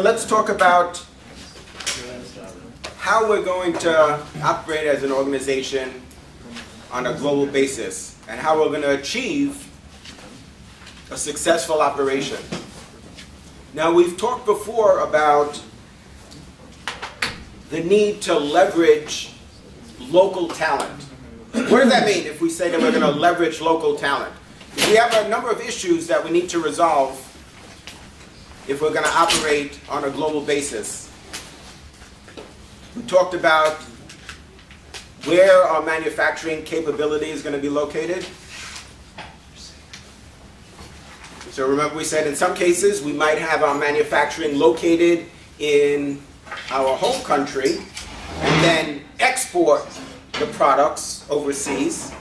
let's talk about how we're going to operate as an organization on a global basis and how we're going to achieve a successful operation. Now, we've talked before about the need to leverage local talent. What does that mean if we say that we're going to leverage local talent? We have a number of issues that we need to resolve if we're going to operate on a global basis. We talked about where our manufacturing capability is going to be located. So remember, we said in some cases we might have our manufacturing located in our home country and then export the products overseas.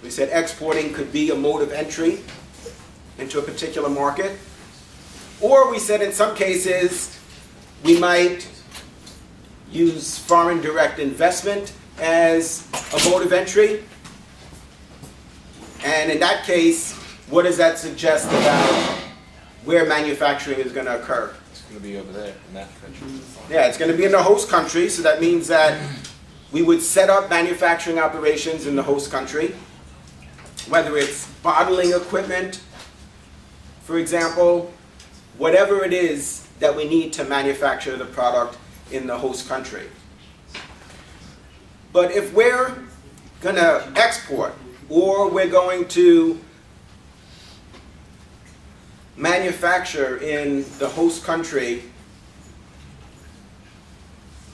We said exporting could be a mode of entry into a particular market. Or we said in some cases we might use foreign direct investment as a mode of entry. And in that case, what does that suggest about where manufacturing is going to occur? It's going to be over there in that country. Yeah, it's going to be in the host country, so that means that we would set up manufacturing operations in the host country, whether it's bottling equipment, for example, whatever it is that we need to manufacture the product in the host country. But if we're going to export or we're going to manufacture in the host country,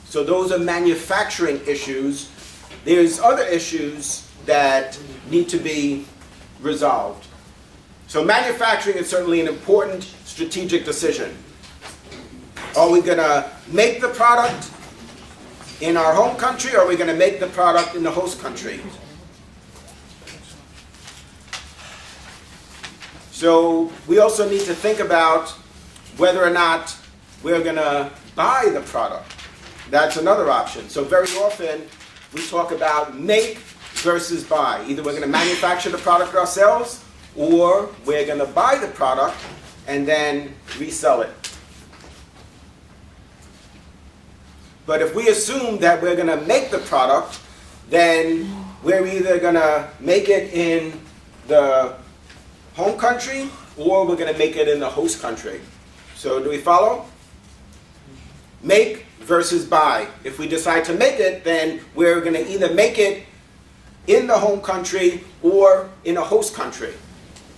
so those are manufacturing issues. There's other issues that need to be resolved. So manufacturing is certainly an important strategic decision. Are we going to make the product in our home country, or are we going to make the product in the host country? So we also need to think about whether or not we're going to buy the product. That's another option. So very often we talk about make versus buy. Either we're going to manufacture the product ourselves, or we're going to buy the product and then resell it. But if we assume that we're going to make the product, then we're either going to make it in the home country or we're going to make it in the host country. So do we follow? Make versus buy. If we decide to make it, then we're going to either make it in the home country or in a host country.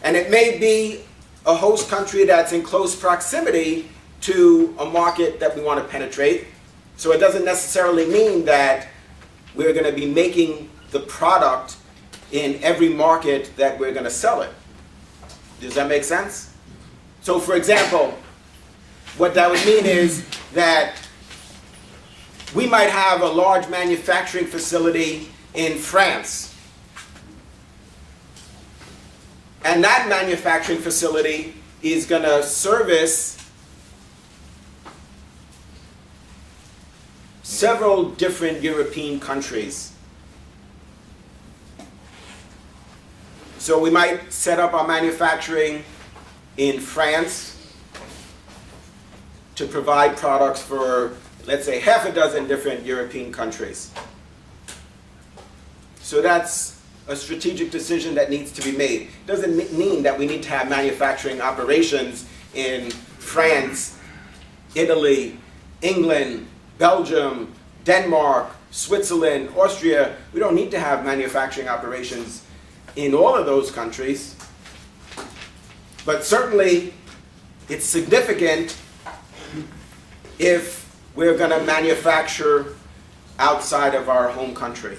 And it may be a host country that's in close proximity to a market that we want to penetrate. So it doesn't necessarily mean that we're going to be making the product in every market that we're going to sell it. Does that make sense? So for example, what that would mean is that we might have a large manufacturing facility in France. And that manufacturing facility is going to service several different European countries. So we might set up our manufacturing in France to provide products for, let's say, half a dozen different European countries. So that's a strategic decision that needs to be made. It doesn't mean that we need to have manufacturing operations in France, Italy, England, Belgium, Denmark, Switzerland, Austria. We don't need to have manufacturing operations in all of those countries. But certainly, it's significant if we're going to manufacture outside of our home country.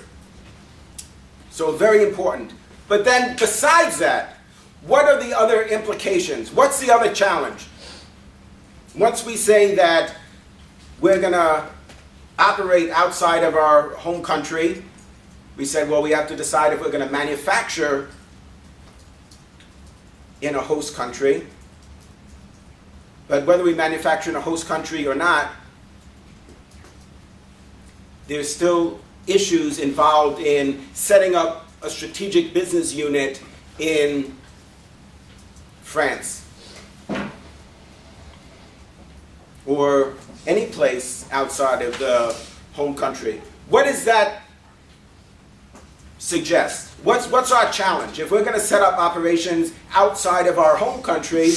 So very important. But then besides that, what are the other implications? What's the other challenge? Once we say that we're going to operate outside of our home country, we said, well, we have to decide if we're going to manufacture in a host country. But whether we manufacture in a host country or not, there's still issues involved in setting up a strategic business unit in France. or any place outside of the home country. What does that suggest? What's our challenge? If we're going to set up operations outside of our home country,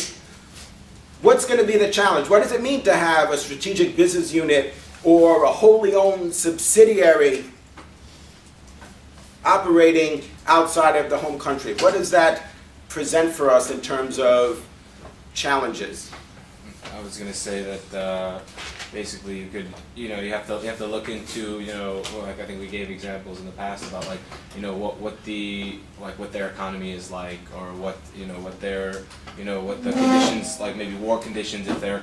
what's going to be the challenge? What does it mean to have a strategic business unit or a wholly owned subsidiary operating outside of the home country? What does that present for us in terms of challenges? I was gonna say that basically you have to look into, like I think we gave examples in the past about like, what their economy is like, or what the conditions, like maybe war conditions, if they're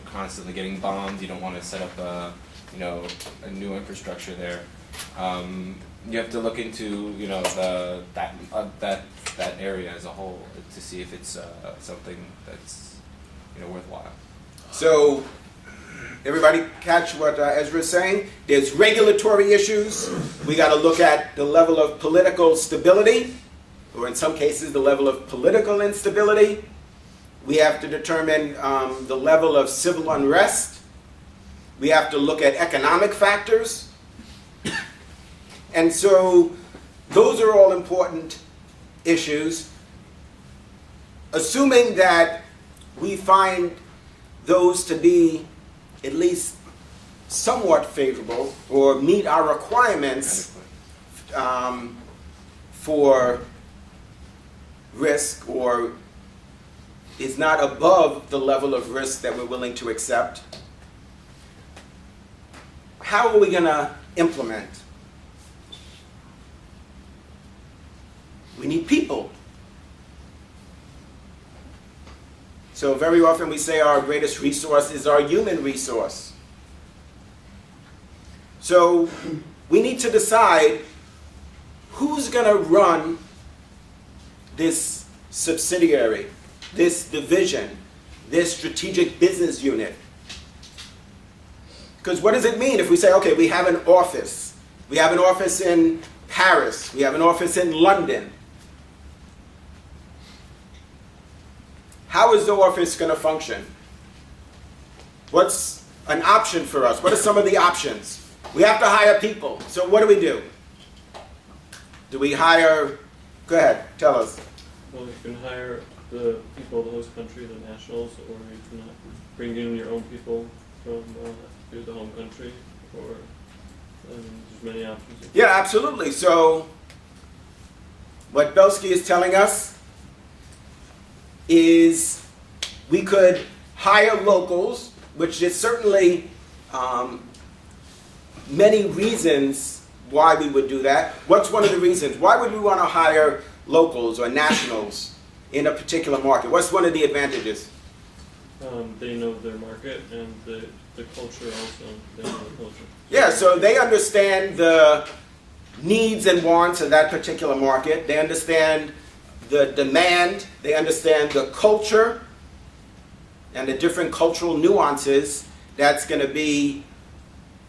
constantly getting bombed, you don't want to set up a new infrastructure there. You have to look into that area as a whole to see if it's something that's worthwhile. So, everybody catch what Ezra's saying? There's regulatory issues. We got to look at the level of political stability, or in some cases the level of political instability. We have to determine the level of civil unrest. We have to look at economic factors. And so those are all important issues. Assuming that we find those to be at least somewhat favorable or meet our requirements for risk, or is not above the level of risk that we're willing to accept, how are we going to implement? We need people. So very often we say our greatest resource is our human resource. So we need to decide who's going to run this subsidiary, this division, this strategic business unit. Because what does it mean if we say, okay, we have an office. We have an office in Paris. We have an office in London. How is the office going to function? What's an option for us? What are some of the options? We have to hire people. So what do? Do we hire? Go ahead, tell us. Well, you can hire the people of the host country, the nationals, or you can bring in your own people from the home country, or there's many options. Yeah, absolutely. So what Belsky is telling us is we could hire locals, which is certainly many reasons why we would do that. What's one of the reasons? Why would we want to hire locals or nationals in a particular market? What's one of the advantages? They know their market and the culture also. They know the culture. Yeah, so they understand the needs and wants of that particular market. They understand the demand, they understand the culture and the different cultural nuances that's going to be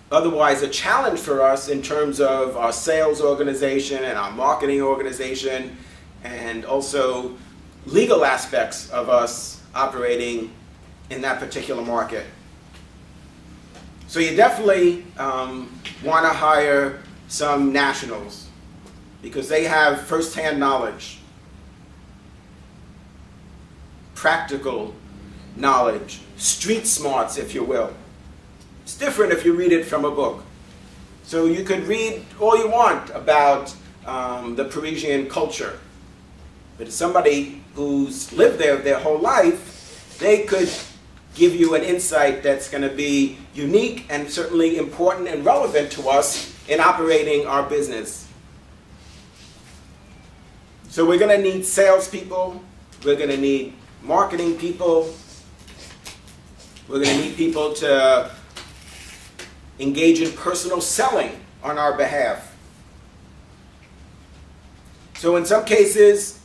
otherwise a challenge for us in terms of our sales organization and our marketing organization, and also legal aspects of us operating in that particular market. So you definitely want to hire some nationals because they have first-hand knowledge, practical knowledge, street smarts, if you will. It's different if you read it from a book. So you could read all you want about the Parisian culture, but somebody who's lived there their whole life, they could give you an insight that's going to be unique and certainly important and relevant to us in operating our business. So we're going to need salespeople, we're going to need marketing people, we're going to need people to engage in personal selling on our behalf. So in some cases,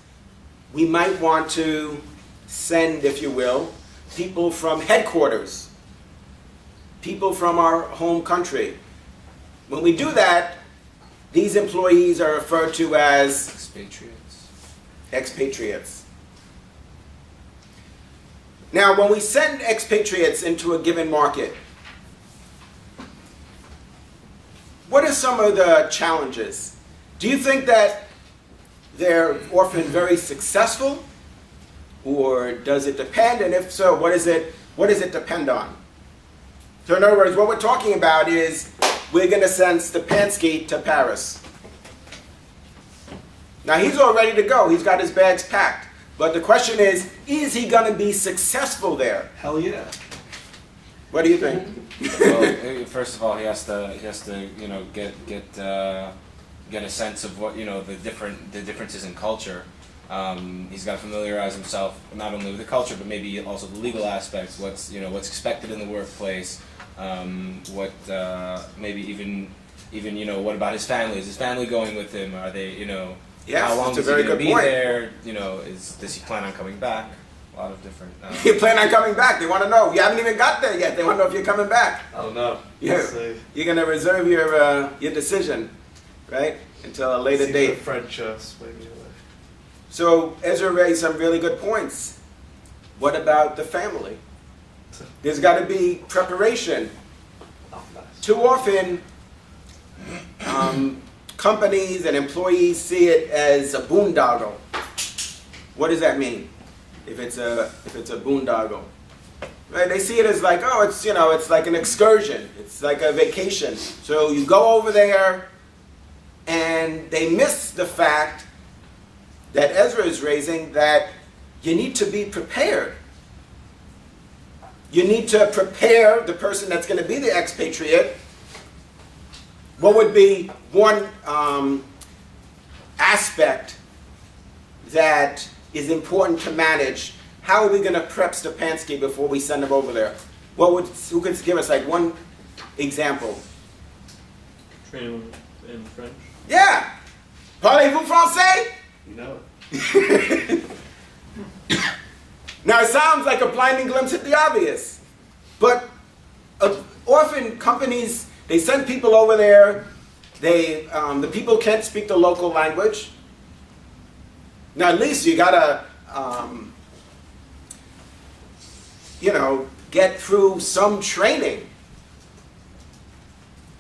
we might want to send, if you will, people from headquarters, people from our home country. When we do that, these employees are referred to as Expatriates. expatriates. Now, when we send expatriates into a given market, what are some of the challenges? Do you think that they're often very successful, or does it depend? And if so, what does it depend on? So in other words, what we're talking about is we're going to send Stepanski to Paris. Now he's all ready to go. He's got his bags packed. But the question is he going to be successful there? Hell yeah. What do you think? Well, first of all, he has to get a sense of what the differences in culture. He's got to familiarize himself not only with the culture but maybe also the legal aspects. What's expected in the workplace. What maybe even what about his family? Is his family going with him? Are they Yes, how long that's a is he very going to good be point. there? Does he plan on coming back? A lot of different. You plan on coming back. They want to know. You haven't even got there yet. They want to know if you're coming back. I don't know. Yeah. You're going to reserve your decision, right, until a later See date. the French sway me away. So Ezra raised some really good points. What about the family? There's got to be preparation. Oh, nice. Too often, companies and employees see it as a boondoggle. What does that mean? If it's a boondoggle, right? They see it as like, oh, it's like an excursion. It's like a vacation. So you go over there, and they miss the fact that Ezra is raising that you need to be prepared. You need to prepare the person that's going to be the expatriate. What would be one aspect that is important to manage? How are we going to prep Stepanski before we send him over there? Who could give us like one example? Train in French. Yeah. Parlez-vous français? You know it. Now it sounds like a blinding glimpse at the obvious, but often companies, they send people over there. The people can't speak the local language. Now at least you gotta, get through some training,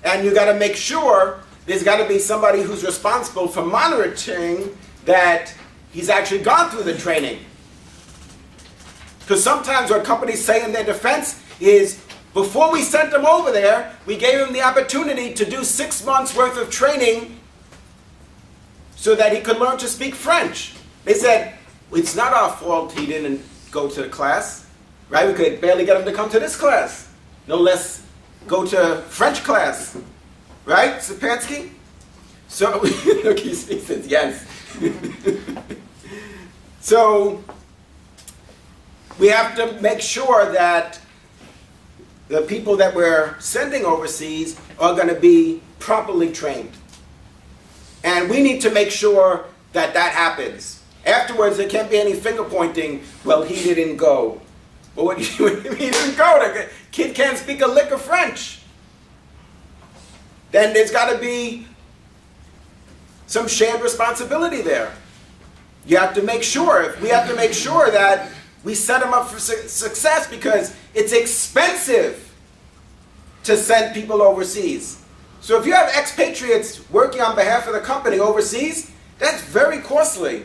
and you gotta make sure there's gotta be somebody who's responsible for monitoring that he's actually gone through the training. Because sometimes what companies say in their defense is, before we sent him over there, we gave him the opportunity to do 6 months worth of training so that he could learn to speak French. They said, it's not our fault he didn't go to the class, right? We could barely get him to come to this class, no less go to French class, right, Stepanski? So, look, he says yes. So, we have to make sure that the people that we're sending overseas are going to be properly trained. And we need to make sure that that happens. Afterwards, there can't be any finger pointing, well, he didn't go. Well, what do you mean he didn't go? The kid can't speak a lick of French. Then there's got to be some shared responsibility there. You have to make sure, we have to make sure that we set them up for success, because it's expensive to send people overseas. So if you have expatriates working on behalf of the company overseas, that's very costly.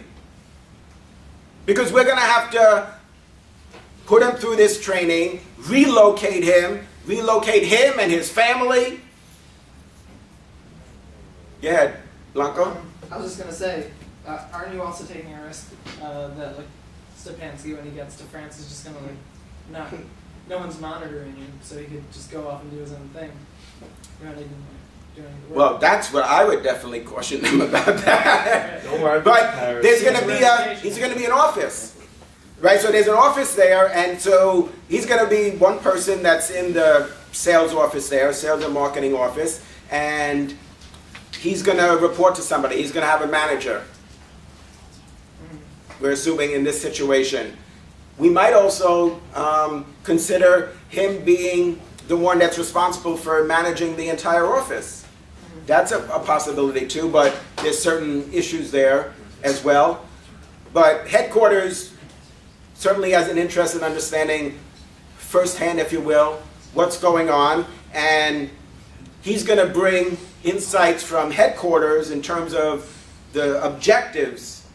Because we're going to have to put him through this training, relocate him and his family. Go ahead, Blanco. I was just gonna say, aren't you also taking a risk that like Stepanski, when he gets to France, is just gonna no one's monitoring you, so he could just go off and do his own thing. You're not even doing the work. Well, that's what I would definitely caution them about that. Don't worry about But Paris. there's going to be he's going to be an office, right? So there's an office there, and so he's going to be one person that's in the sales office there, sales and marketing office, and he's going to report to somebody. He's going to have a manager. We're assuming in this situation. We might also consider him being the one that's responsible for managing the entire office. That's a possibility too, but there's certain issues there as well. But headquarters certainly has an interest in understanding firsthand, if you will, what's going on, and he's going to bring insights from headquarters in terms of the objectives,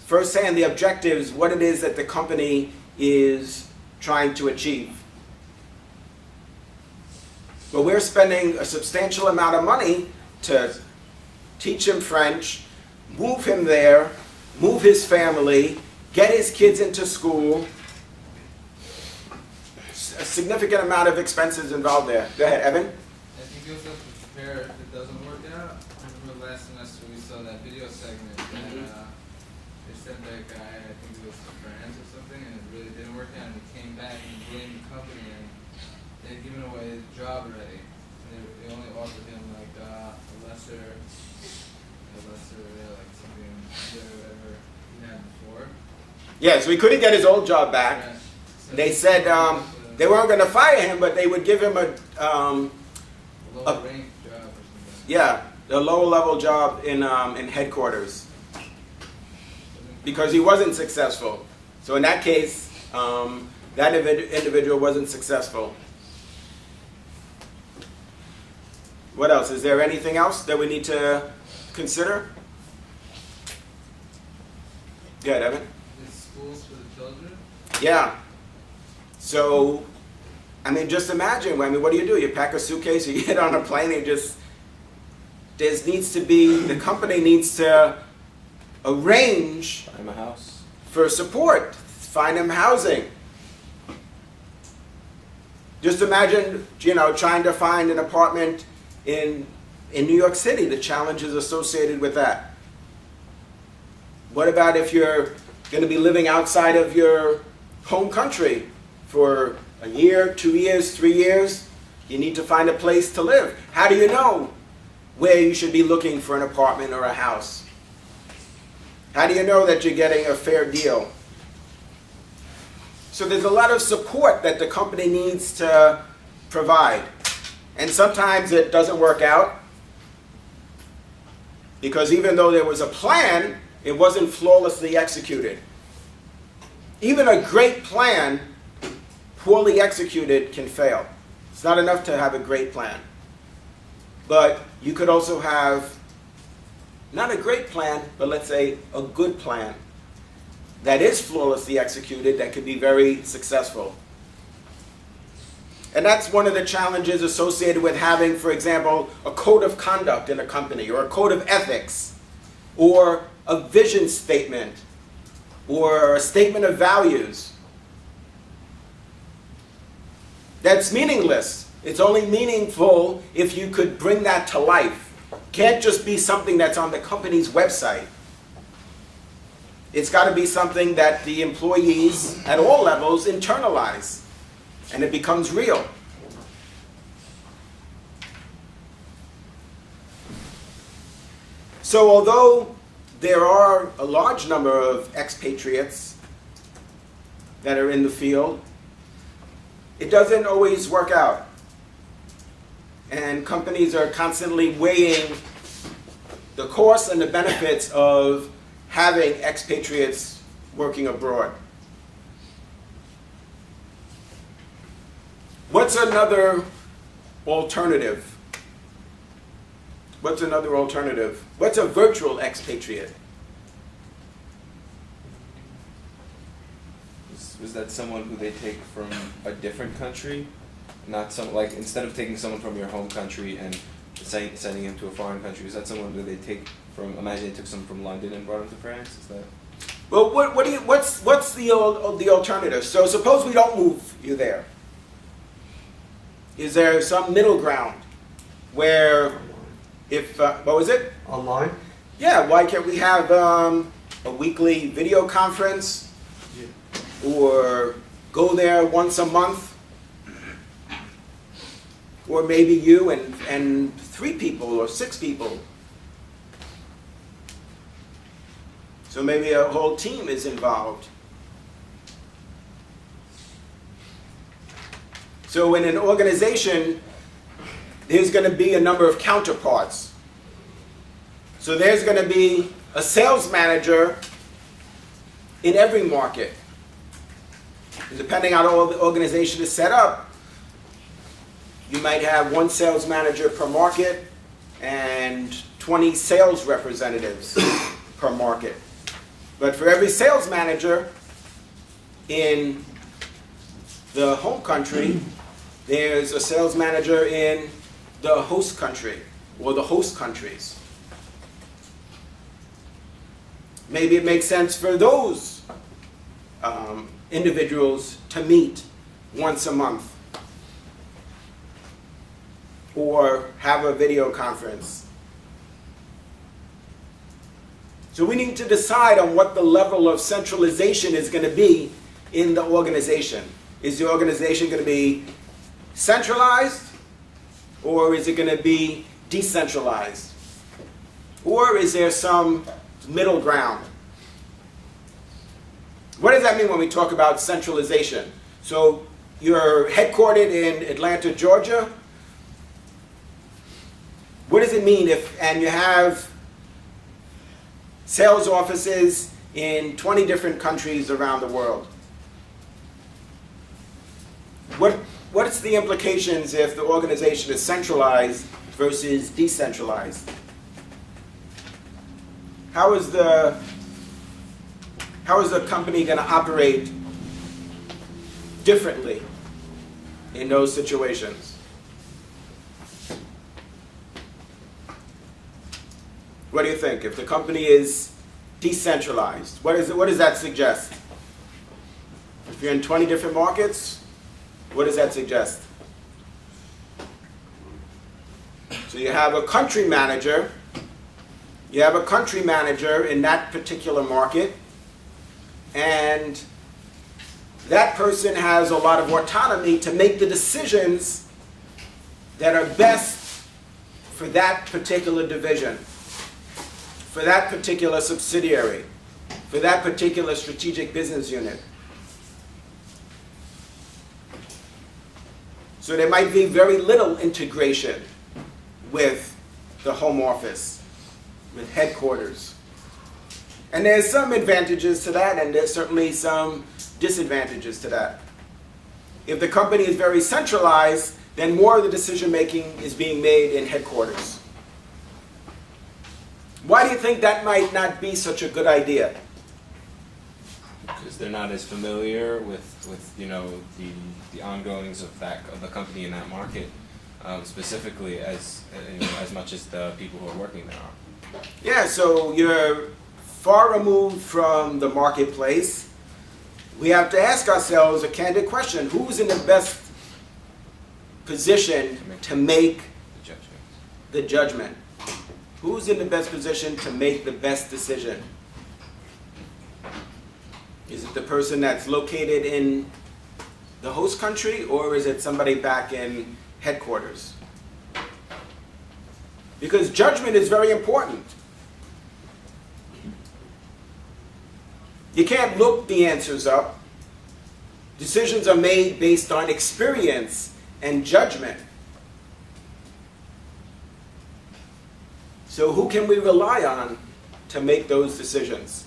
firsthand the objectives, what it is that the company is trying to achieve. But we're spending a substantial amount of money to teach him French, move him there, move his family, get his kids into school. A significant amount of expenses involved there. Go ahead, Evan. I think you also have to prepare if it doesn't work out. I remember last semester we saw that video segment that they sent that guy, I think it was to France or something, and it really didn't work out, and he came back and blamed the company, and they'd given away his job already. And they only offered him like a lesser, like something under whatever he had before. Yeah, so he couldn't get his old job back. Yeah. So They said they weren't going to fire him, but they would give him a lower rank job or something. yeah, a lower level job in headquarters because he wasn't successful. So in that case, that individual wasn't successful. What else? Is there anything else that we need to consider? Good, Evan. Is schools for the children? Yeah. So, I mean, just imagine. I mean, what do? You pack a suitcase, you get on a plane, and there needs to be, the company needs to arrange Buy him a house. for support, find them housing. Just imagine, trying to find an apartment in New York City, the challenges associated with that. What about if you're going to be living outside of your home country for a year, 2 years, 3 years? You need to find a place to live. How do you know where you should be looking for an apartment or a house? How do you know that you're getting a fair deal? So there's a lot of support that the company needs to provide. And sometimes it doesn't work out because even though there was a plan, it wasn't flawlessly executed. Even a great plan, poorly executed, can fail. It's not enough to have a great plan. But you could also have not a great plan, but let's say a good plan that is flawlessly executed that could be very successful. And that's one of the challenges associated with having, for example, a code of conduct in a company, or a code of ethics, or a vision statement, or a statement of values. That's meaningless. It's only meaningful if you could bring that to life. Can't just be something that's on the company's website. It's got to be something that the employees at all levels internalize, and it becomes real. So although there are a large number of expatriates that are in the field, it doesn't always work out. And companies are constantly weighing the costs and the benefits of having expatriates working abroad. What's another alternative? What's another alternative? What's a virtual expatriate? Was that someone who they take from a different country? Not some, like, instead of taking someone from your home country and sending him to a foreign country, is that someone that they take from, imagine they took someone from London and brought him to France? Is that? Well, what's the alternative? So suppose we don't move you there. Is there some middle ground where if, what was it? Online? Yeah, why can't we have a weekly video conference or go there once a month? Or maybe you and 3 people or 6 people. So maybe a whole team is involved. So in an organization, there's going to be a number of counterparts. So there's going to be a sales manager in every market. And depending on how the organization is set up, you might have one sales manager per market and 20 sales representatives per market. But for every sales manager in the home country, there's a sales manager in the host country or the host countries. Maybe it makes sense for those individuals to meet once a month or have a video conference. So we need to decide on what the level of centralization is going to be in the organization. Is the organization going to be centralized, or is it going to be decentralized? Or is there some middle ground? What does that mean when we talk about centralization? So you're headquartered in Atlanta, Georgia. What does it mean and you have sales offices in 20 different countries around the world? What's the implications if the organization is centralized versus decentralized? How is the company going to operate differently in those situations? What do you think? If the company is decentralized, what does that suggest? If you're in 20 different markets, what does that suggest? So you have a country manager. You have a country manager in that particular market, and that person has a lot of autonomy to make the decisions that are best for that particular division, for that particular subsidiary, for that particular strategic business unit. So there might be very little integration with the home office, with headquarters. And there's some advantages to that, and there's certainly some disadvantages to that. If the company is very centralized, then more of the decision making is being made in headquarters. Why do you think that might not be such a good idea? Because they're not as familiar with the ongoings of the company in that market, specifically as much as the people who are working there are. Yeah, so you're far removed from the marketplace. We have to ask ourselves a candid question: who's in the best position to make the judgment? Who's in the best position to make the best decision? Is it the person that's located in the host country, or is it somebody back in headquarters? Because judgment is very important. You can't look the answers up. Decisions are made based on experience and judgment. So who can we rely on to make those decisions?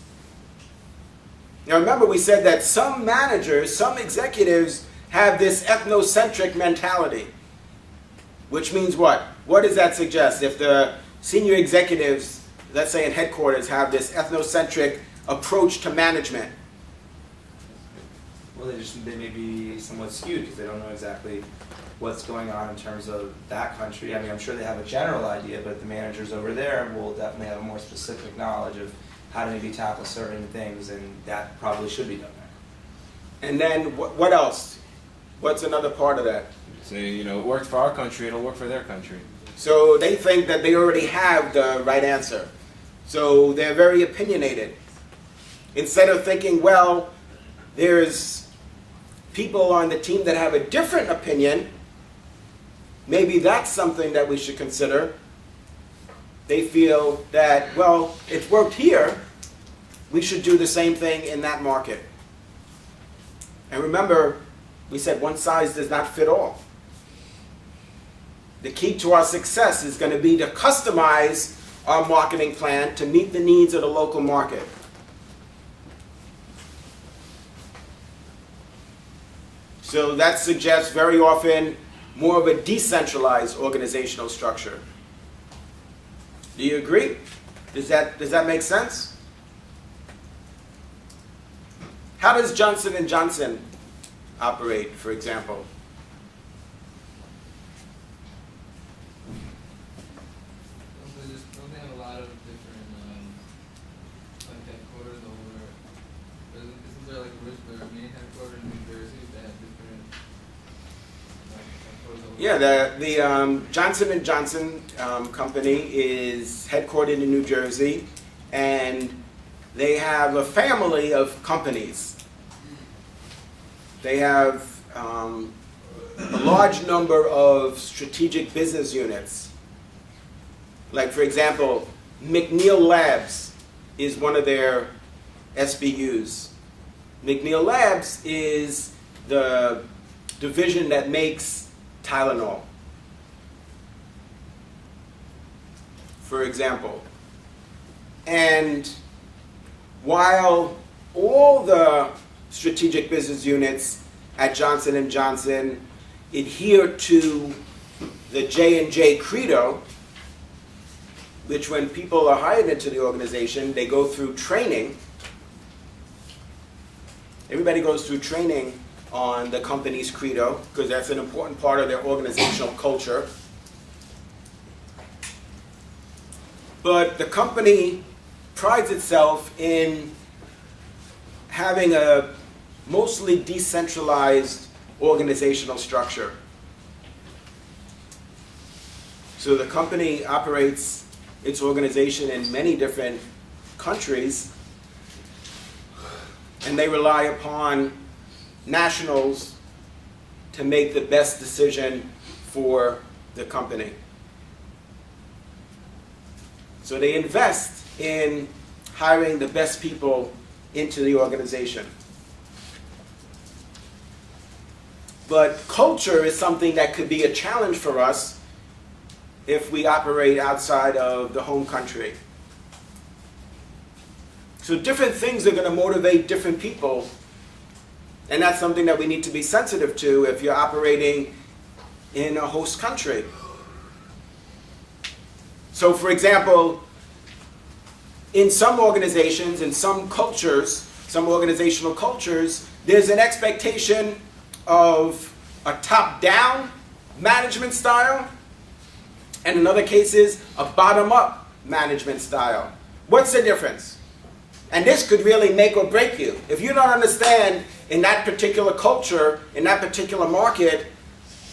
Now remember, we said that some managers, some executives have this ethnocentric mentality. Which means what? What does that suggest? If the senior executives, let's say in headquarters, have this ethnocentric approach to management. Well, they may be somewhat skewed because they don't know exactly what's going on in terms of that country. I mean, I'm sure they have a general idea, but the managers over there will definitely have a more specific knowledge of how to maybe tackle certain things, and that probably should be done there. And then what else? What's another part of that? So, it worked for our country, it'll work for their country. So they think that they already have the right answer. So they're very opinionated. Instead of thinking, well, there's people on the team that have a different opinion, maybe that's something that we should consider. They feel that, well, it's worked here, we should do the same thing in that market. And remember, we said one size does not fit all. The key to our success is going to be to customize our marketing plan to meet the needs of the local market. So that suggests very often more of a decentralized organizational structure. Do you agree? Does that make sense? How does Johnson & Johnson operate, for example? Don't they have a lot of different like headquarters over? Isn't there like their main headquarters in New Jersey that have different like headquarters over? Yeah, the Johnson & Johnson company is headquartered in New Jersey, and they have a family of companies. They have a large number of strategic business units. Like, for example, McNeil Labs is one of their SBUs. McNeil Labs is the division that makes Tylenol, for example. And while all the strategic business units at Johnson & Johnson adhere to the J&J credo, which when people are hired into the organization, they go through training. Everybody goes through training on the company's credo, because that's an important part of their organizational culture. But the company prides itself in having a mostly decentralized organizational structure. So the company operates its organization in many different countries, and they rely upon nationals to make the best decision for the company. So they invest in hiring the best people into the organization. But culture is something that could be a challenge for us if we operate outside of the home country. So different things are going to motivate different people, and that's something that we need to be sensitive to if you're operating in a host country. So, for example, in some organizations, in some cultures, some organizational cultures, there's an expectation of a top-down management style, and in other cases, a bottom-up management style. What's the difference? And this could really make or break you. If you don't understand in that particular culture, in that particular market,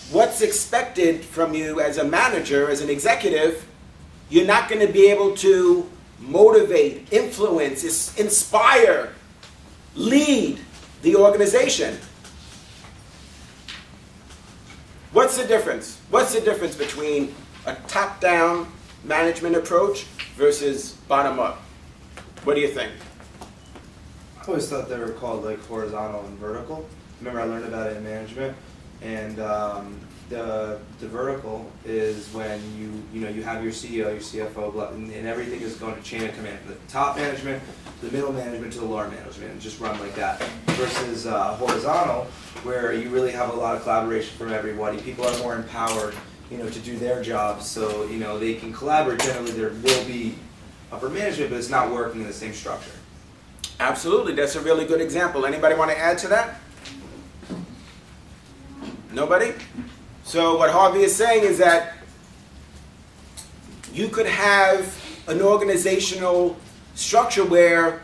what's expected from you as a manager, as an executive, you're not going to be able to motivate, influence, inspire, lead the organization. What's the difference? What's the difference between a top-down management approach versus bottom-up? What do you think? I always thought they were called like horizontal and vertical. Remember I learned about it in management, and the vertical is when you have your CEO, your CFO, and everything is going to chain of command, the top management, the middle management to the lower management, and just run like that. Versus horizontal, where you really have a lot of collaboration from everybody. People are more empowered, to do their jobs, so they can collaborate. Generally, there will be upper management, but it's not working in the same structure. Absolutely, that's a really good example. Anybody want to add to that? Nobody? So what Harvey is saying is that you could have an organizational structure where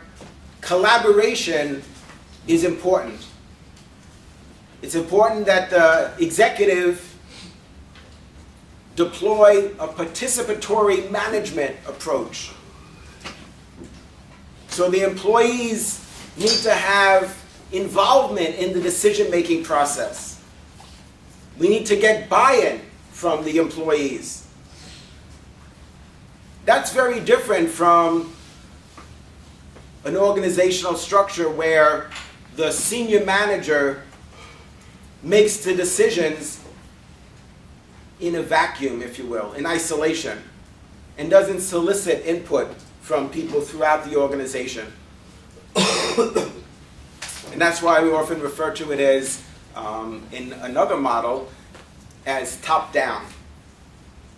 collaboration is important. It's important that the executive deploy a participatory management approach. So the employees need to have involvement in the decision-making process. We need to get buy-in from the employees. That's very different from an organizational structure where the senior manager makes the decisions in a vacuum, if you will, in isolation, and doesn't solicit input from people throughout the organization. And that's why we often refer to it as in another model as top-down.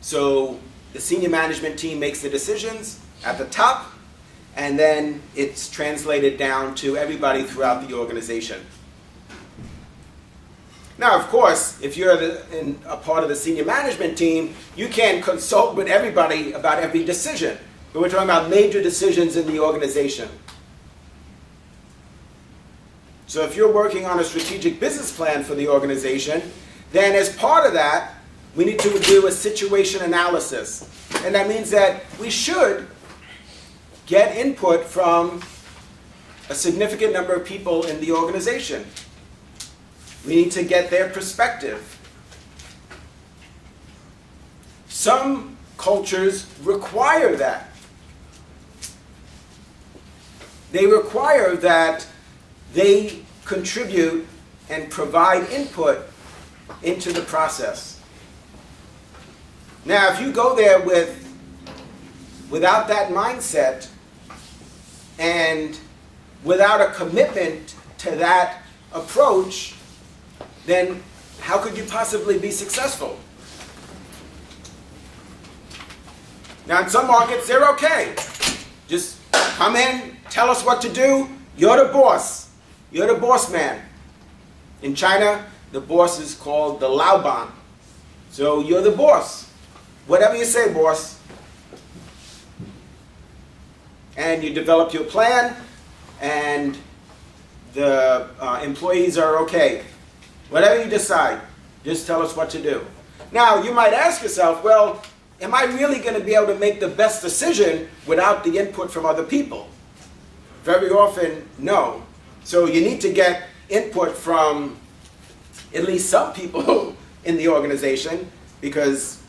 So the senior management team makes the decisions at the top, and then it's translated down to everybody throughout the organization. Now, of course, if you're a part of the senior management team, you can consult with everybody about every decision. But we're talking about major decisions in the organization. So if you're working on a strategic business plan for the organization, then as part of that, we need to do a situation analysis. And that means that we should get input from a significant number of people in the organization. We need to get their perspective. Some cultures require that. They require that they contribute and provide input into the process. Now, if you go there without that mindset and without a commitment to that approach, then how could you possibly be successful? Now, in some markets, they're okay. Just come in, tell us what to do. You're the boss. You're the boss man. In China, the boss is called the Laoban. So you're the boss. Whatever you say, boss. And you develop your plan, and the employees are okay. Whatever you decide, just tell us what to do. Now, you might ask yourself, well, am I really going to be able to make the best decision without the input from other people? Very often, no. So you need to get input from at least some people in the organization, because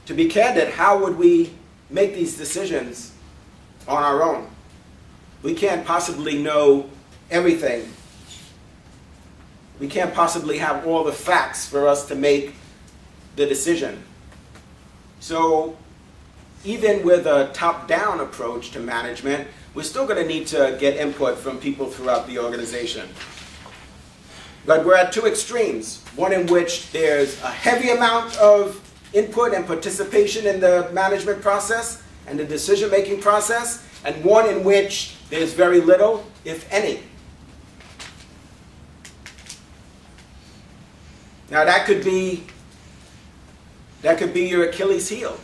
to be candid, how would we make these decisions on our own? We can't possibly know everything. We can't possibly have all the facts for us to make the decision. So even with a top-down approach to management, we're still going to need to get input from people throughout the organization. But we're at two extremes, one in which there's a heavy amount of input and participation in the management process and the decision-making process, and one in which there's very little, if any. Now that could be your Achilles heel.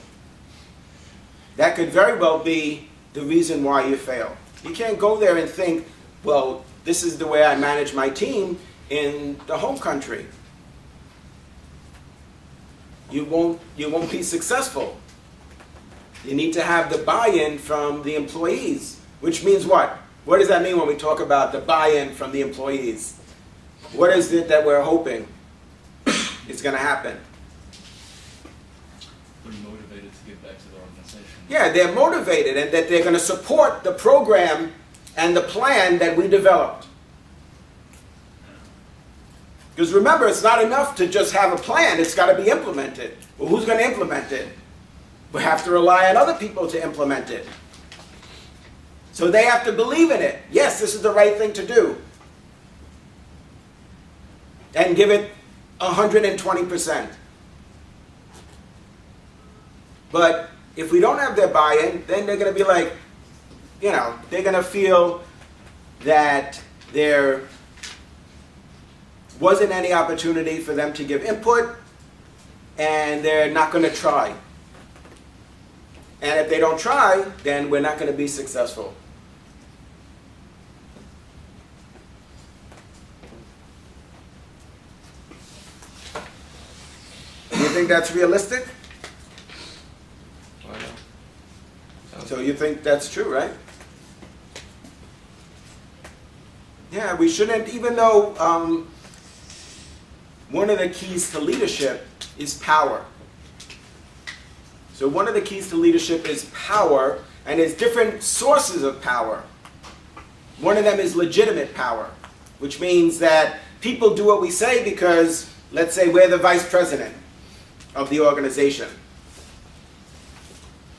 That could very well be the reason why you fail. You can't go there and think, well, this is the way I manage my team in the home country. You won't be successful. You need to have the buy-in from the employees, which means what? What does that mean when we talk about the buy-in from the employees? What is it that we're hoping is going to happen? They're motivated to give back to the organization. Yeah, they're motivated, and that they're going to support the program and the plan that we developed. Because remember, it's not enough to just have a plan, it's got to be implemented. Well, who's going to implement it? We have to rely on other people to implement it. So they have to believe in it. Yes, this is the right thing to do. And give it 120%. But if we don't have their buy-in, then they're going to be like, they're going to feel that there wasn't any opportunity for them to give input, and they're not going to try. And if they don't try, then we're not going to be successful. Do you think that's realistic? Why not? So you think that's true, right? Yeah, we shouldn't, even though one of the keys to leadership is power. So one of the keys to leadership is power, and there's different sources of power. One of them is legitimate power, which means that people do what we say because, let's say, we're the vice president of the organization.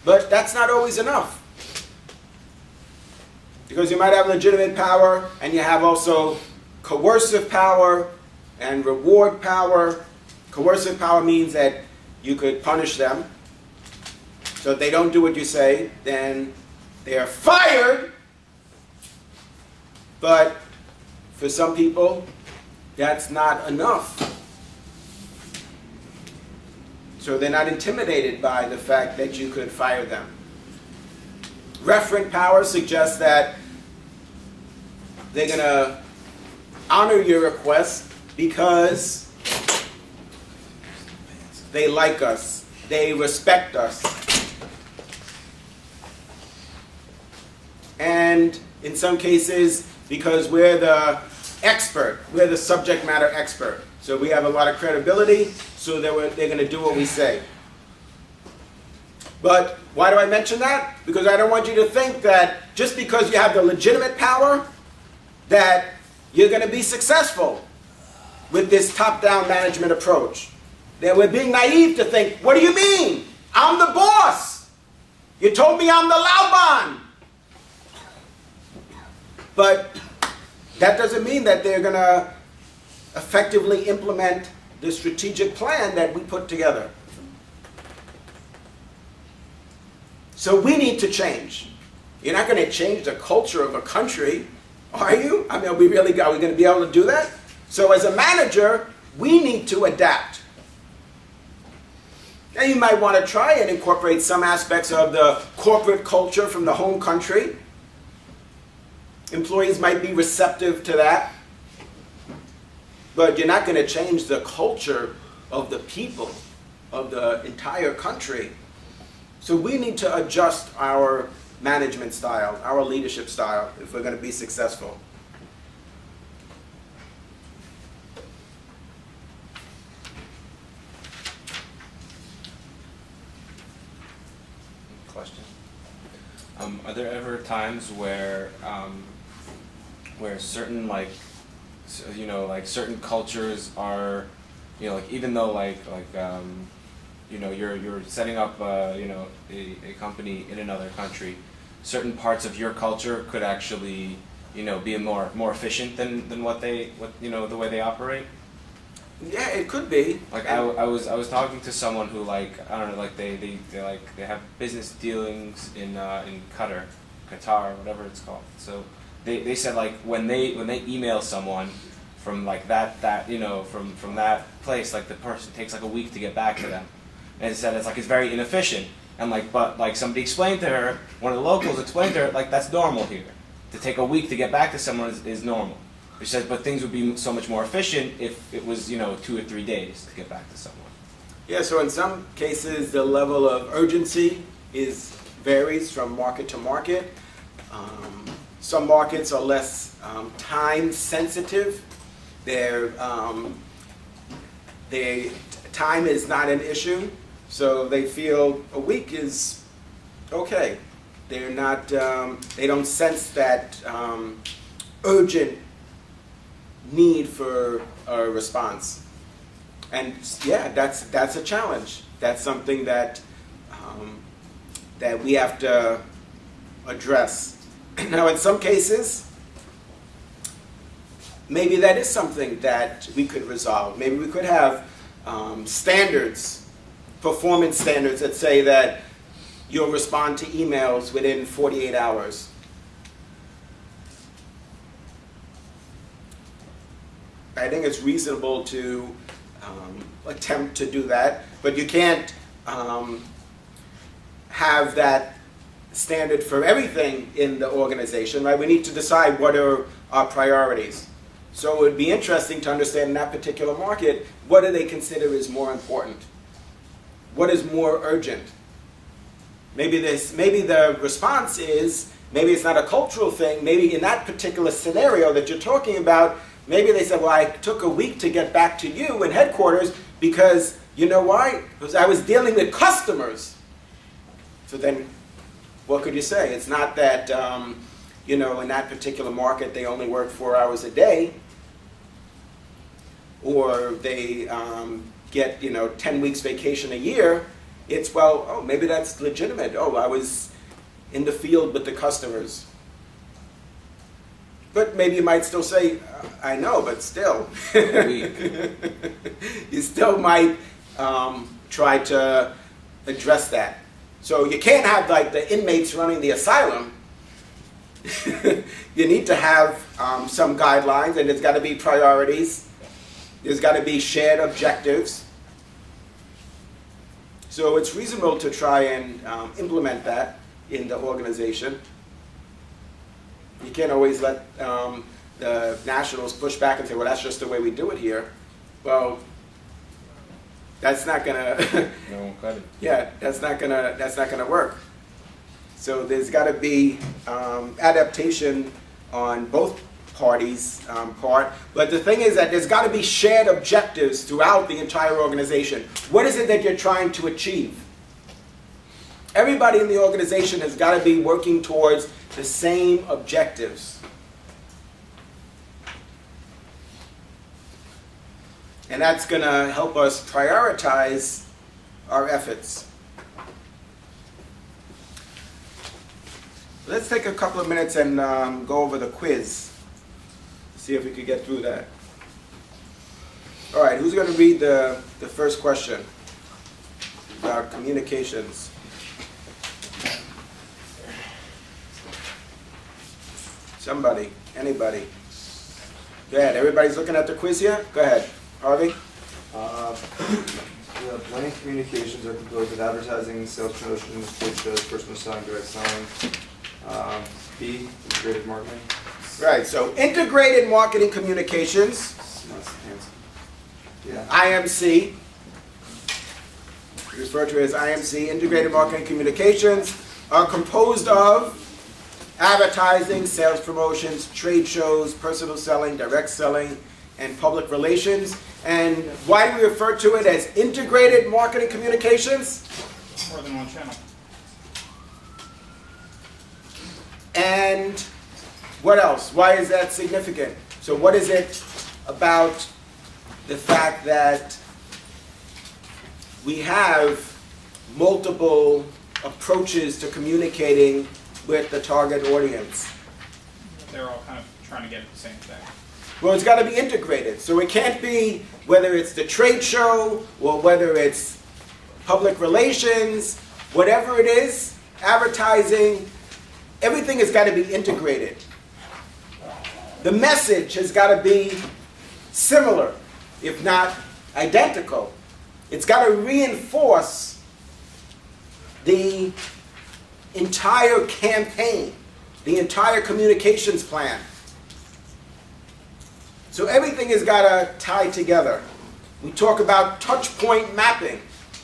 But that's not always enough. Because you might have legitimate power, and you have also coercive power, And reward power, coercive power means that you could punish them. So if they don't do what you say, then they are fired. But for some people, that's not enough. So they're not intimidated by the fact that you could fire them. Referent power suggests that they're going to honor your request because they like us, they respect us. And in some cases, because we're the expert, we're the subject matter expert. So we have a lot of credibility, so they're going to do what we say. But why do I mention that? Because I don't want you to think that just because you have the legitimate power, that you're going to be successful with this top-down management approach. That we're being naive to think, what do you mean? I'm the boss. You told me I'm the Lauban. But that doesn't mean that they're going to effectively implement the strategic plan that we put together. So we need to change. You're not going to change the culture of a country, are you? I mean, are we going to be able to do that? So as a manager, we need to adapt. Now you might want to try and incorporate some aspects of the corporate culture from the home country. Employees might be receptive to that. But you're not going to change the culture of the people, of the entire country. So we need to adjust our management style, our leadership style, if we're going to be successful. Question. Are there ever times where certain certain cultures are, even though you're setting up a company in another country, certain parts of your culture could actually be more efficient than the way they operate? Yeah, it could be. I was talking to someone who I don't know, they have business dealings in Qatar, whatever it's called. So they said when they email someone from from that place, the person takes a week to get back to them. And it said it's very inefficient. And but somebody explained to her, one of the locals explained to her, that's normal here. To take a week to get back to someone is normal. She says, but things would be so much more efficient if it was 2 or 3 days to get back to someone. Yeah, so in some cases the level of urgency varies from market to market. Some markets are less time sensitive. Their time is not an issue, so they feel a week is okay. They're not. They don't sense that urgent need for a response. And yeah, that's a challenge. That's something that that we have to address. Now, in some cases, maybe that is something that we could resolve. Maybe we could have standards, performance standards that say that you'll respond to emails within 48 hours. I think it's reasonable to attempt to do that, but you can't have that standard for everything in the organization, right? We need to decide what are our priorities. So it would be interesting to understand in that particular market, what do they consider is more important? What is more urgent? Maybe the response is, maybe it's not a cultural thing, maybe in that particular scenario that you're talking about, maybe they said, well, I took a week to get back to you in headquarters because, you know why? Because I was dealing with customers. So then, what could you say? It's not that, in that particular market they only work 4 hours a day, or they get, 10 weeks vacation a year. It's, maybe that's legitimate. I was in the field with the customers. But maybe you might still say, I know, but still. Weak. You still might try to address that. So you can't have like the inmates running the asylum. You need to have some guidelines, and there's got to be priorities. There's got to be shared objectives. So it's reasonable to try and implement that in the organization. You can't always let the nationals push back and say, well, that's just the way we do it here. Well, that's not gonna No one cut it. yeah, that's not gonna work. So there's got to be adaptation on both parties' part. But the thing is that there's got to be shared objectives throughout the entire organization. What is it that you're trying to achieve? Everybody in the organization has got to be working towards the same objectives. And that's going to help us prioritize our efforts. Let's take a couple of minutes and go over the quiz. See if we could get through that. All right, who's going to read the first question about communications? Somebody, anybody. Go ahead, everybody's looking at the quiz here? Go ahead, Harvey. The blank communications are composed of advertising, sales promotions, trade shows, personal selling, direct selling. B, integrated marketing. Right, so integrated marketing communications, That's fancy. Yeah. IMC, referred to as IMC, integrated marketing communications, are composed of advertising, sales promotions, trade shows, personal selling, direct selling, and public relations. And why do we refer to it as integrated marketing communications? More than one channel. And what else? Why is that significant? So what is it about the fact that we have multiple approaches to communicating with the target audience? They're all kind of trying to get at the same thing. Well, it's got to be integrated. So it can't be whether it's the trade show or whether it's public relations, whatever it is, advertising, everything has got to be integrated. The message has got to be similar, if not identical. It's got to reinforce the entire campaign, the entire communications plan. So everything has got to tie together. We talk about touch point mapping.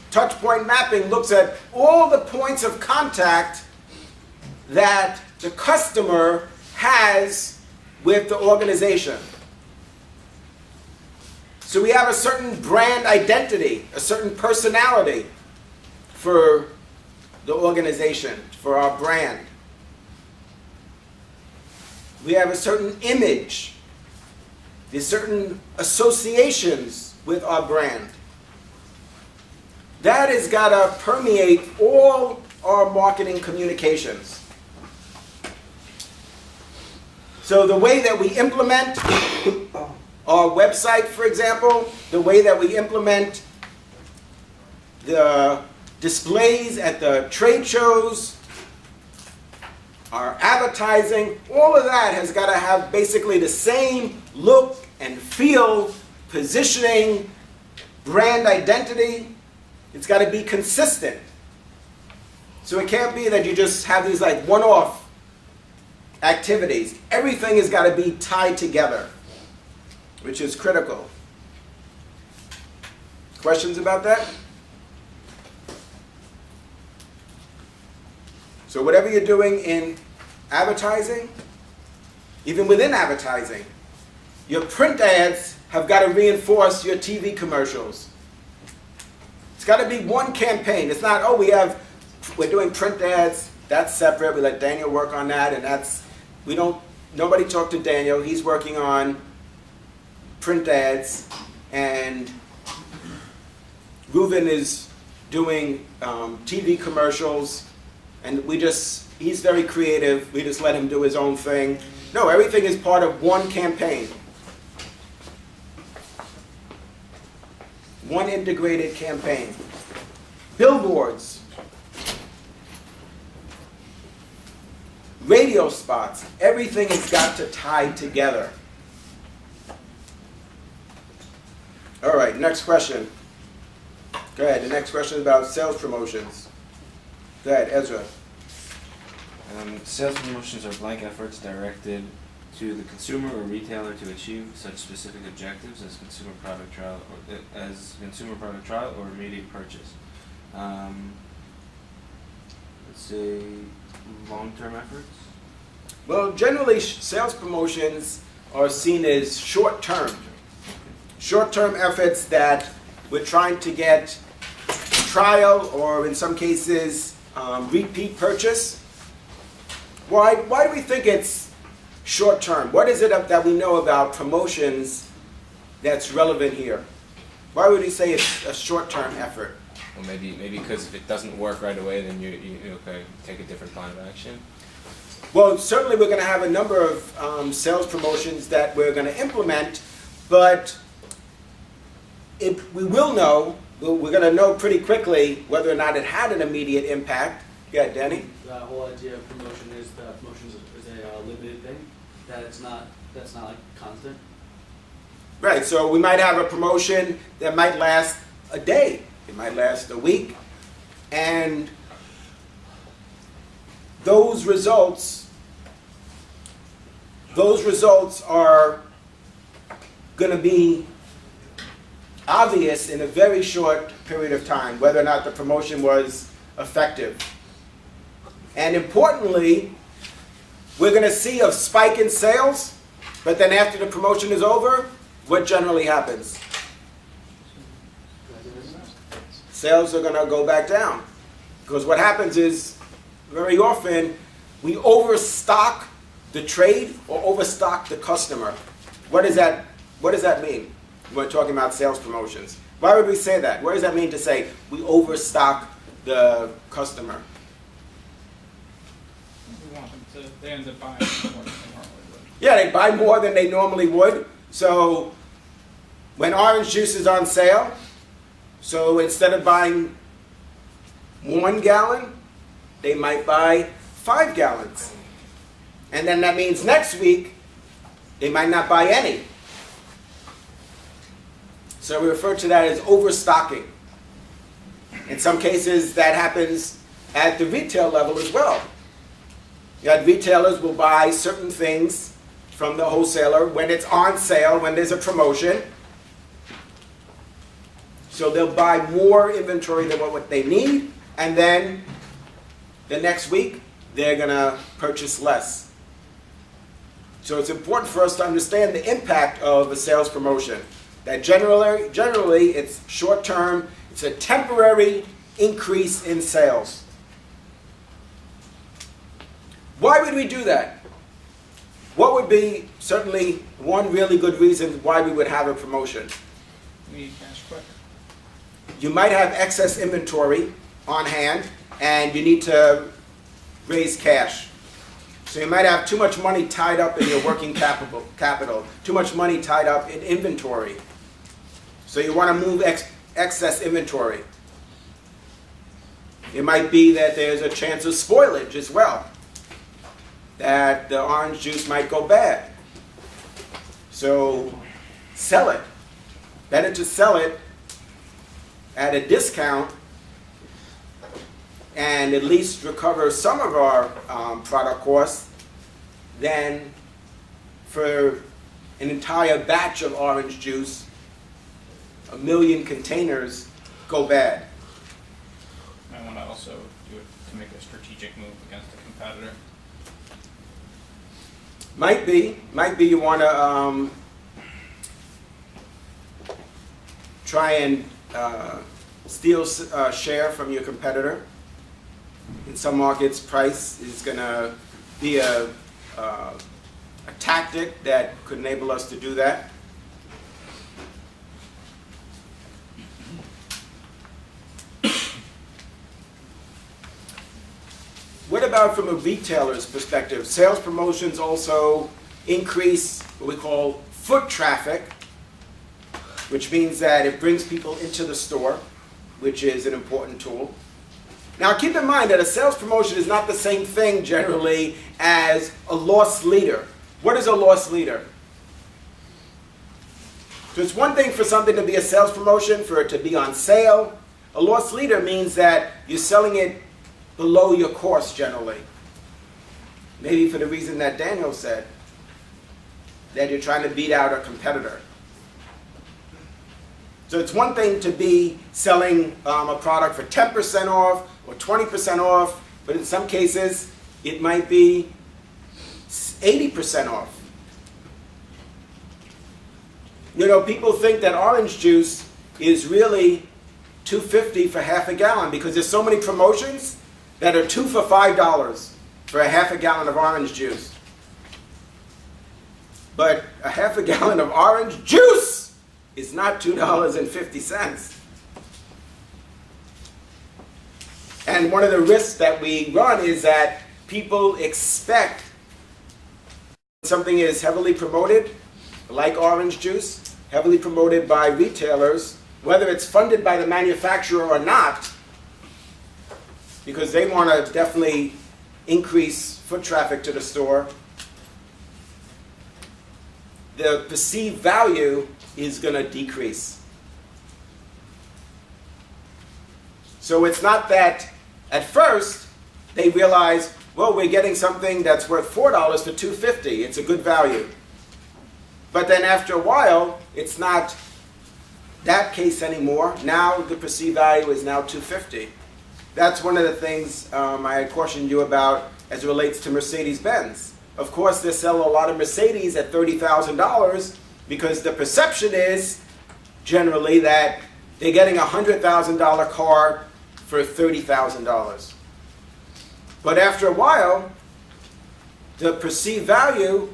Touch point mapping looks at all the points of contact that the customer has with the organization. So we have a certain brand identity, a certain personality for the organization, for our brand. We have a certain image. There's certain associations with our brand. That has got to permeate all our marketing communications. So the way that we implement our website, for example, the way that we implement the displays at the trade shows, our advertising, all of that has got to have basically the same look and feel, positioning, brand identity. It's got to be consistent. So it can't be that you just have these like one-off activities. Everything has got to be tied together, which is critical. Questions about that? So whatever you're doing in advertising, even within advertising, your print ads have got to reinforce your TV commercials. It's got to be one campaign. It's not, oh, we're doing print ads, that's separate, we let Daniel work on that, and nobody talked to Daniel, he's working on print ads, and Reuven is doing TV commercials, and he's very creative, we just let him do his own thing, No, everything is part of one campaign. One integrated campaign. Billboards. Radio spots. Everything has got to tie together. All right, next question. Go ahead. The next question is about sales promotions. Go ahead, Ezra. Sales promotions are blank efforts directed to the consumer or retailer to achieve such specific objectives as consumer product trial or immediate purchase. Let's say long-term efforts. Well, generally, sales promotions are seen as short-term. Short-term efforts that we're trying to get trial or, in some cases, repeat purchase. Why do we think it's short-term? What is it that we know about promotions that's relevant here? Why would we say it's a short-term effort? Well, maybe because if it doesn't work right away, then you okay, take a different plan of action. Well, certainly we're going to have a number of sales promotions that we're going to implement, but we will know, we're going to know pretty quickly whether or not it had an immediate impact. Yeah, Danny? The whole idea of promotion is that promotion is a limited thing, that's not like constant. Right, so we might have a promotion that might last a day, it might last a week, and those results are going to be obvious in a very short period of time, whether or not the promotion was effective. And importantly, we're going to see a spike in sales, but then after the promotion is over, what generally happens? Sales are going to go back down. Because what happens is, very often, we overstock the trade or overstock the customer. What does that mean when we're talking about sales promotions? Why would we say that? What does that mean to say we overstock the customer? We want them to, they end up buying more than they normally would. Yeah, they buy more than they normally would. So when orange juice is on sale, so instead of buying 1 gallon, they might buy 5 gallons. And then that means next week, they might not buy any. So we refer to that as overstocking. In some cases, that happens at the retail level as well. You had retailers will buy certain things from the wholesaler when it's on sale, when there's a promotion. So they'll buy more inventory than what they need, and then the next week, they're going to purchase less. So it's important for us to understand the impact of a sales promotion. That generally it's short-term, it's a temporary increase in sales. Why would we do that? What would be certainly one really good reason why we would have a promotion? We need cash quick. You might have excess inventory on hand and you need to raise cash. So you might have too much money tied up in your working capital, too much money tied up in inventory. So you want to move excess inventory. It might be that there's a chance of spoilage as well, that the orange juice might go bad. So sell it. Better to sell it at a discount and at least recover some of our product costs than for an entire batch of orange juice, 1 million containers go bad. I want to also do it to make a strategic move against a competitor. Might be you want to try and steal share from your competitor. In some markets, price is going to be a tactic that could enable us to do that. What about from a retailer's perspective? Sales promotions also increase what we call foot traffic, which means that it brings people into the store, which is an important tool. Now keep in mind that a sales promotion is not the same thing generally as a loss leader. What is a loss leader? So it's one thing for something to be a sales promotion, for it to be on sale. A loss leader means that you're selling it below your cost generally. Maybe for the reason that Daniel said, that you're trying to beat out a competitor. So it's one thing to be selling a product for 10% off or 20% off, but in some cases it might be 80% off. You know, people think that orange juice is really $2.50 for half a gallon because there's so many promotions that are 2 for $5 for a half a gallon of orange juice. But a half a gallon of orange juice is not $2.50. And one of the risks that we run is that people expect something is heavily promoted, like orange juice, heavily promoted by retailers, whether it's funded by the manufacturer or not, because they want to definitely increase foot traffic to the store. The perceived value is going to decrease. So it's not that at first they realize, well, we're getting something that's worth $4 for $2.50. It's a good value. But then after a while, it's not that case anymore. Now the perceived value is now $2.50. That's one of the things I had cautioned you about as it relates to Mercedes-Benz. Of course, they sell a lot of Mercedes at $30,000 because the perception is generally that they're getting a $100,000 car for $30,000. But after a while, the perceived value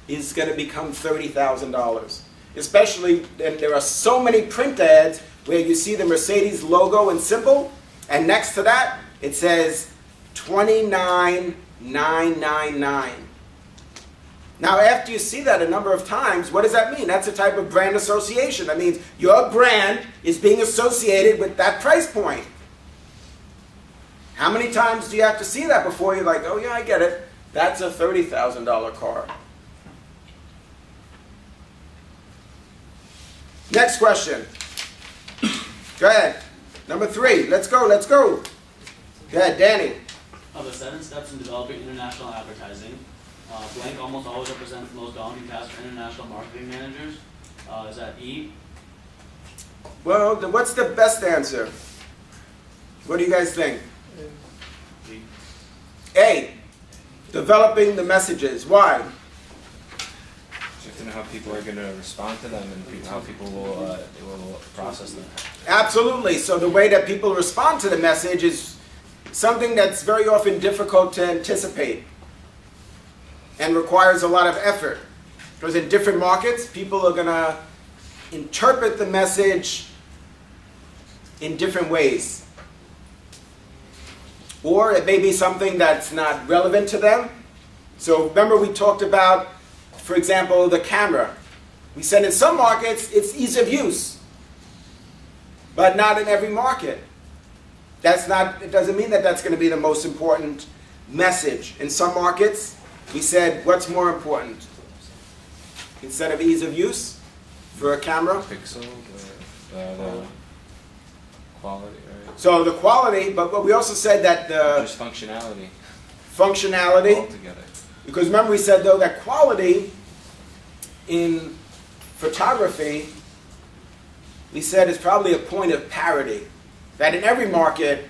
is going to become $30,000. Especially, and there are so many print ads where you see the Mercedes logo in simple, and next to that it says $29,999. Now, after you see that a number of times, what does that mean? That's a type of brand association. That means your brand is being associated with that price point. How many times do you have to see that before you're like, oh yeah, I get it. That's a $30,000 car. Next question. Go ahead. Number 3. Let's go, let's go. Go ahead, Danny. Of the 7 steps in developing international advertising, blank almost always represents the most daunting task for international marketing managers. Is that E? Well, what's the best answer? What do you guys think? E. A. Developing the messages. Why? You have to know how people are going to respond to them and how people will process them. Absolutely. So the way that people respond to the message is something that's very often difficult to anticipate and requires a lot of effort. Because in different markets, people are going to interpret the message in different ways. Or it may be something that's not relevant to them. So remember we talked about, for example, the camera. We said in some markets it's ease of use, but not in every market. It doesn't mean that that's going to be the most important message. In some markets, we said, what's more important? Instead of ease of use for a camera? Pixel, the quality, right? So the quality, but we also said that the Just functionality altogether. Because remember we said though that quality in photography, we said is probably a point of parity. That in every market,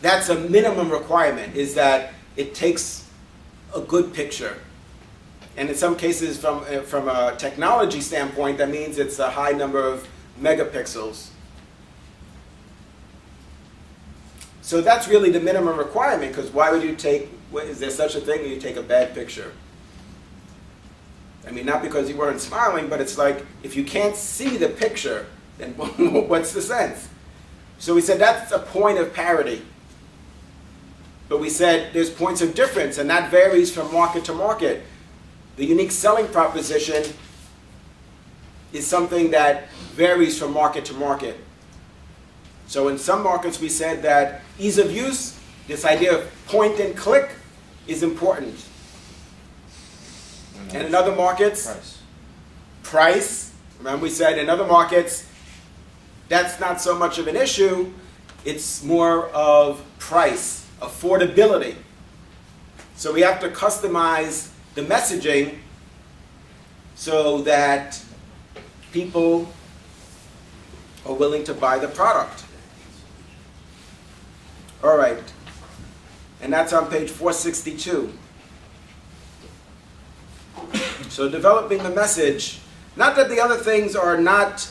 that's a minimum requirement, is that it takes a good picture. And in some cases, from a technology standpoint, that means it's a high number of megapixels. So that's really the minimum requirement, because why would you is there such a thing when you take a bad picture? I mean, not because you weren't smiling, but it's like, if you can't see the picture, then what's the sense? So we said that's a point of parity. But we said there's points of difference, and that varies from market to market. the unique selling proposition is something that varies from market to market. So in some markets we said that ease of use, this idea of point and click, is important. And in other markets, price. Remember we said in other markets, that's not so much of an issue, it's more of price, affordability. So we have to customize the messaging so that people are willing to buy the product. All right, and that's on page 462. So developing the message, not that the other things are not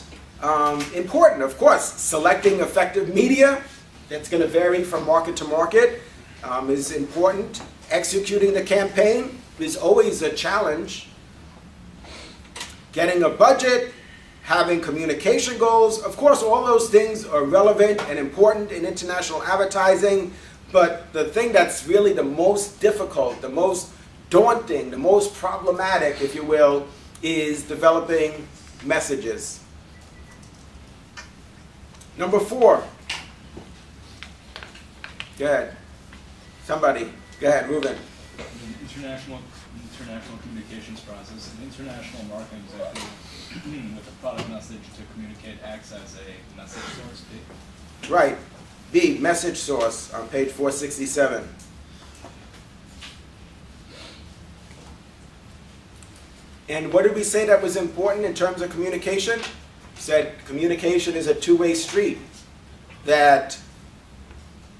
important, of course. Selecting effective media, that's going to vary from market to market, is important. Executing the campaign is always a challenge. Getting a budget, having communication goals, of course all those things are relevant and important in international advertising, but the thing that's really the most difficult, the most daunting, the most problematic, if you will, is developing messages. Number 4. Go ahead. Somebody. Go ahead, Ruben. International communications process. An international marketing executive with a product message to communicate acts as a message source. B. Right. B, message source on page 467. And what did we say that was important in terms of communication? We said communication is a two-way street. That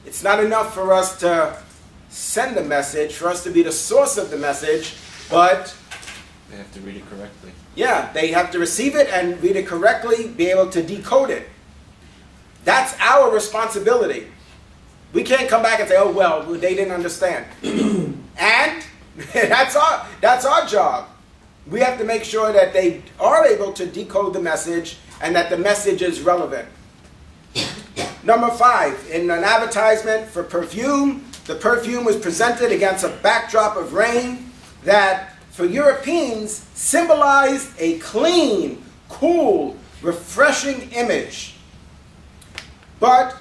it's not enough for us to send a message, for us to be the source of the message, but They have to read it correctly. yeah, they have to receive it and read it correctly, be able to decode it. That's our responsibility. We can't come back and say, oh, well, they didn't understand. And that's our job. We have to make sure that they are able to decode the message and that the message is relevant. Number 5, in an advertisement for perfume, the perfume was presented against a backdrop of rain that, for Europeans, symbolized a clean, cool, refreshing image. But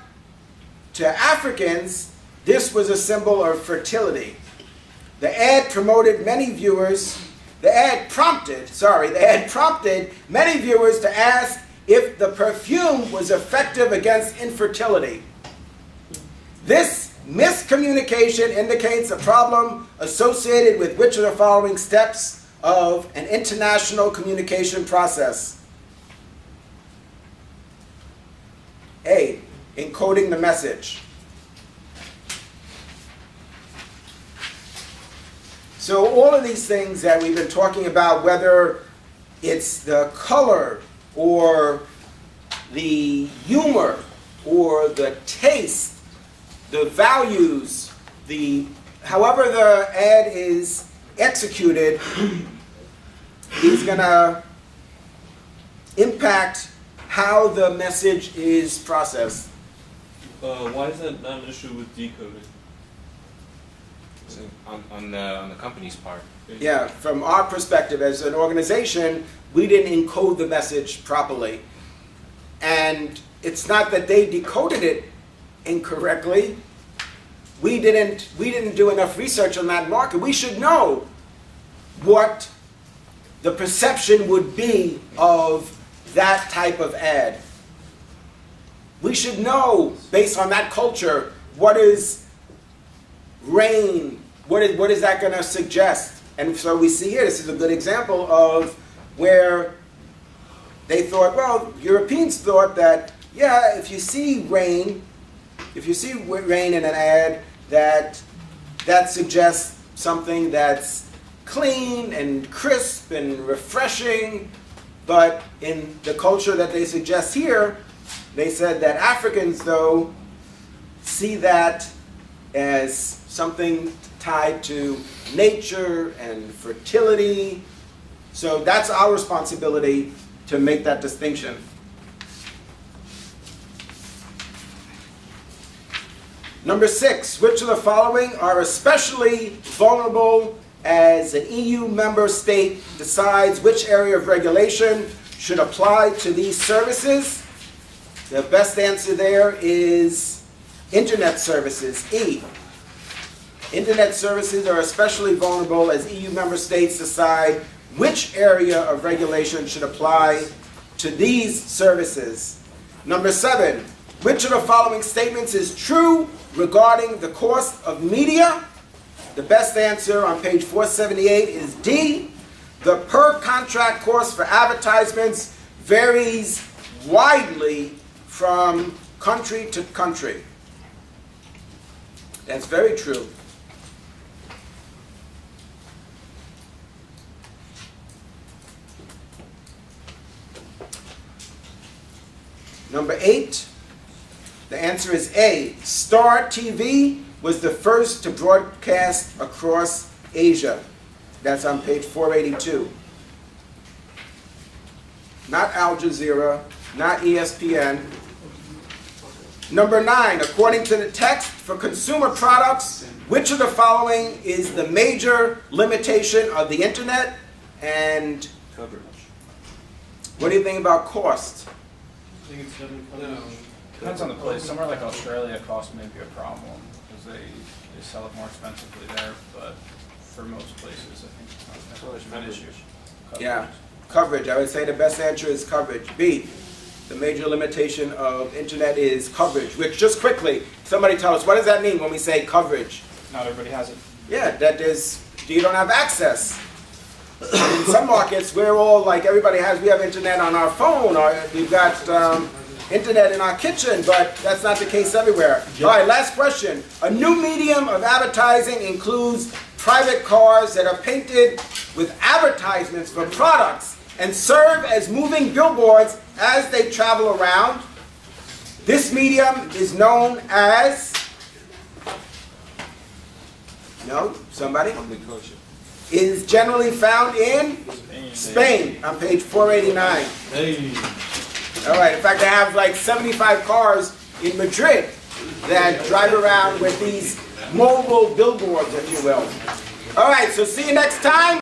to Africans, this was a symbol of fertility. The ad prompted many viewers many viewers to ask if the perfume was effective against infertility. This miscommunication indicates a problem associated with which of the following steps of an international communication process? A, encoding the message. So all of these things that we've been talking about, whether it's the color or the humor or the taste, the values, however the ad is executed is going to impact how the message is processed. Why is that not an issue with decoding? So on the company's part. Yeah, from our perspective as an organization, we didn't encode the message properly. And it's not that they decoded it incorrectly. We didn't do enough research on that market. We should know what the perception would be of that type of ad. We should know, based on that culture, what is rain, what is that going to suggest? And so we see here, this is a good example of where they thought, well, Europeans thought that, yeah, if you see rain in an ad, that suggests something that's clean and crisp and refreshing. But in the culture that they suggest here, they said that Africans, though, see that as something tied to nature and fertility. So that's our responsibility to make that distinction. Number 6, which of the following are especially vulnerable as an EU member state decides which area of regulation should apply to these services? The best answer there is internet services, E. Internet services are especially vulnerable as EU member states decide which area of regulation should apply to these services. Number 7, which of the following statements is true regarding the cost of media? The best answer on page 478 is D. The per contract cost for advertisements varies widely from country to country. That's very true. Number 8, the answer is A. Star TV was the first to broadcast across Asia. That's on page 482. Not Al Jazeera, not ESPN. Number 9, according to the text, for consumer products, which of the following is the major limitation of the internet? And Coverage. what do you think about cost? I think it's definitely No. covered. Depends on the place. Somewhere like Australia, cost may be a problem because they sell it more expensively there. But for most places, I think it's not that much of an issue. Yeah, coverage. I would say the best answer is coverage. B, the major limitation of internet is coverage, which just quickly, somebody tell us, what does that mean when we say coverage? Not everybody has it. Yeah, that is, you don't have access. In some markets, we're all like, everybody has, we have internet on our phone, or we've got internet in our kitchen, but that's not the case everywhere. All right, last question. A new medium of advertising includes private cars that are painted with advertisements for products and serve as moving billboards as they travel around. This medium is known as, no, somebody? Public culture. Is generally found in Spain on page 489. Hey. All right, in fact, I have like 75 cars in Madrid that drive around with these mobile billboards, if you will. All right, so see you next time.